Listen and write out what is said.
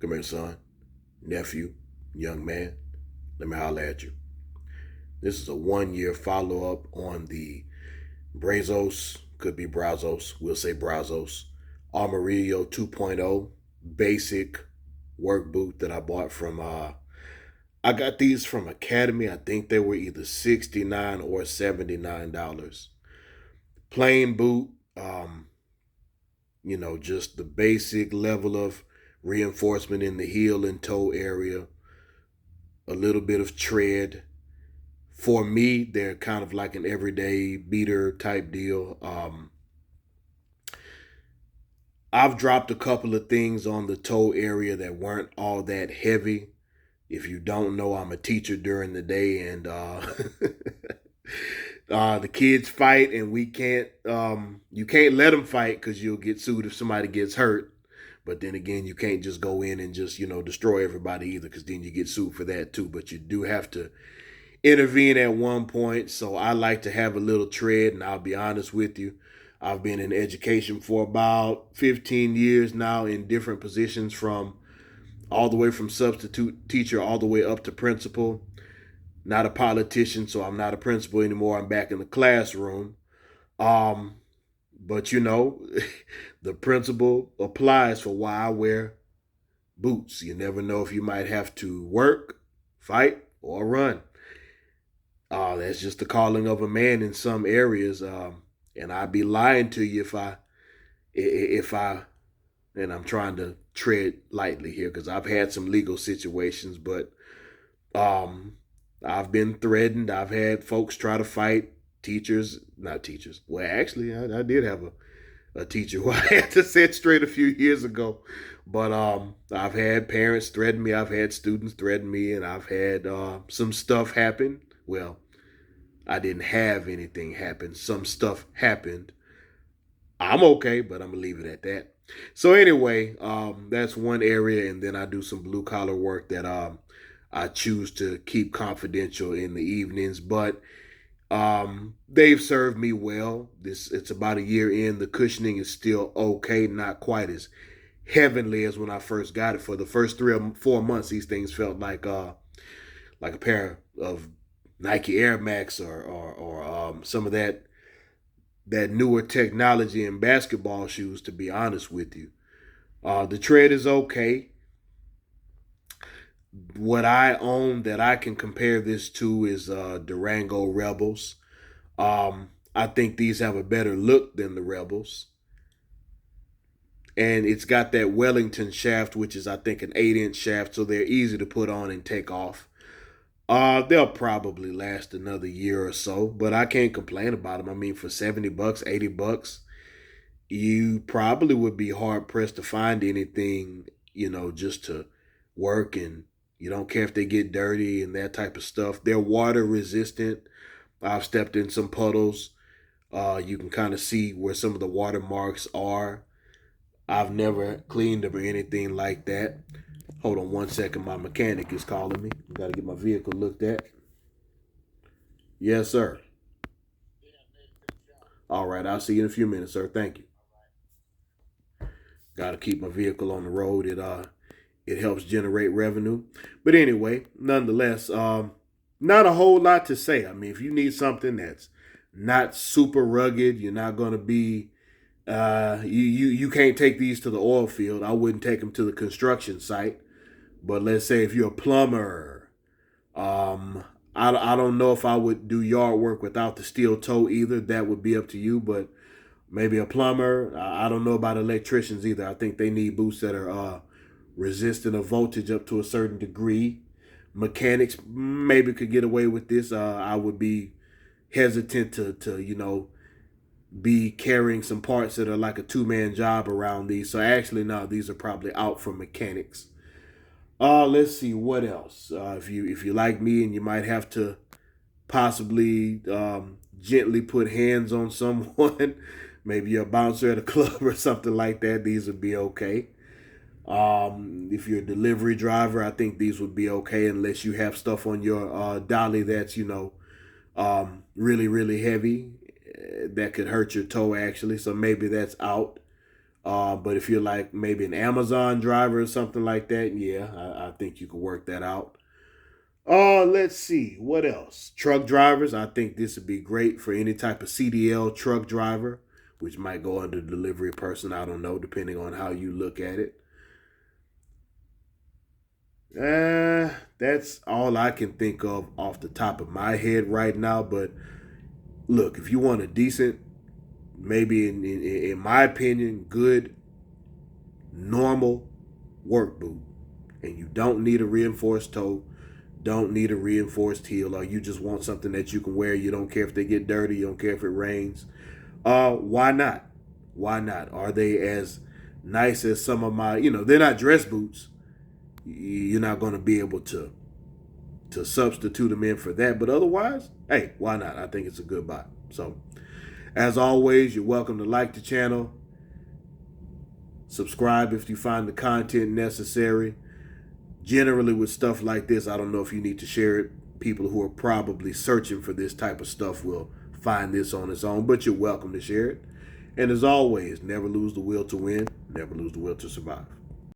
Come here, son, nephew, young man. Let me holler at you. This is a 1 year follow up on the Brazos, could be Brazos, we'll say Brazos, Amarillo 2.0 basic work boot that I bought from, I got these from Academy. I think they were either 69 or $79. Plain boot, just the basic level of reinforcement in the heel and toe area, a little bit of tread. For me, they're kind of like an everyday beater type deal. I've dropped a couple of things on the toe area that weren't all that heavy. If you don't know, I'm a teacher during the day, and the kids fight, and we can't. You can't let them fight because you'll get sued if somebody gets hurt. But then again, you can't just go in and just destroy everybody either, because then you get sued for that too. But you do have to intervene at one point. So I like to have a little tread, and I'll be honest with you. I've been in education for about 15 years now in different positions, from all the way from substitute teacher all the way up to principal. Not a politician, so I'm not a principal anymore. I'm back in the classroom. Um, but the principle applies for why I wear boots. You never know if you might have to work, fight, or run. That's just the calling of a man in some areas. And I'd be lying to you if I, and I'm trying to tread lightly here because I've had some legal situations, but um, I've been threatened. I've had folks try to fight teachers, not teachers. Well, actually, I did have a teacher who I had to set straight a few years ago. But I've had parents threaten me. I've had students threaten me, and I've had some stuff happen. Well, I didn't have anything happen. Some stuff happened. I'm okay, but I'm gonna leave it at that. So anyway, that's one area, and then I do some blue collar work that I choose to keep confidential in the evenings. But they've served me well. It's about a year in. The cushioning is still okay, not quite as heavenly as when I first got it. For the first 3 or 4 months, these things felt like a pair of Nike Air Max, or some of that newer technology in basketball shoes. To be honest with you, the tread is okay. What I own that I can compare this to is Durango Rebels. I think these have a better look than the Rebels, and it's got that Wellington shaft, which is I think an 8-inch shaft, so they're easy to put on and take off. They'll probably last another year or so, but I can't complain about them. I mean, for $70, $80, you probably would be hard pressed to find anything, just to work, and you don't care if they get dirty and that type of stuff. They're water resistant. I've stepped in some puddles. You can kind of see where some of the water marks are. I've never cleaned them or anything like that. Hold on one second. My mechanic is calling me. Got to get my vehicle looked at. Yes, sir. All right. I'll see you in a few minutes, sir. Thank you. Got to keep my vehicle on the road. It helps generate revenue. But anyway, nonetheless, not a whole lot to say. I mean, if you need something that's not super rugged, you're not going to be you can't take these to the oil field. I wouldn't take them to the construction site. But let's say if you're a plumber, um, I don't know if I would do yard work without the steel toe either. That would be up to you. But maybe a plumber. I don't know about electricians either. I think they need boots that are resistant of voltage up to a certain degree. Mechanics maybe could get away with this. I would be hesitant to be carrying some parts that are like a two-man job around these. So actually, no, these are probably out for mechanics. Let's see what else. If you like me, and you might have to possibly gently put hands on someone, maybe you're a bouncer at a club or something like that, these would be okay. If you're a delivery driver, I think these would be okay, unless you have stuff on your dolly that's really really heavy, that could hurt your toe actually. So maybe that's out. But if you're like maybe an Amazon driver or something like that, yeah, I think you can work that out. Let's see. What else? Truck drivers. I think this would be great for any type of CDL truck driver, which might go under delivery person. I don't know, depending on how you look at it. That's all I can think of off the top of my head right now. But look, if you want a decent, maybe in my opinion, good, normal work boot, and you don't need a reinforced toe, don't need a reinforced heel, or you just want something that you can wear. You don't care if they get dirty. You don't care if it rains. Why not? Why not? Are they as nice as some of my? They're not dress boots. You're not going to be able to substitute them in for that. But otherwise, hey, why not? I think it's a good buy. So, as always, you're welcome to like the channel, subscribe if you find the content necessary. Generally, with stuff like this, I don't know if you need to share it. People who are probably searching for this type of stuff will find this on its own, but you're welcome to share it. And as always, never lose the will to win, never lose the will to survive.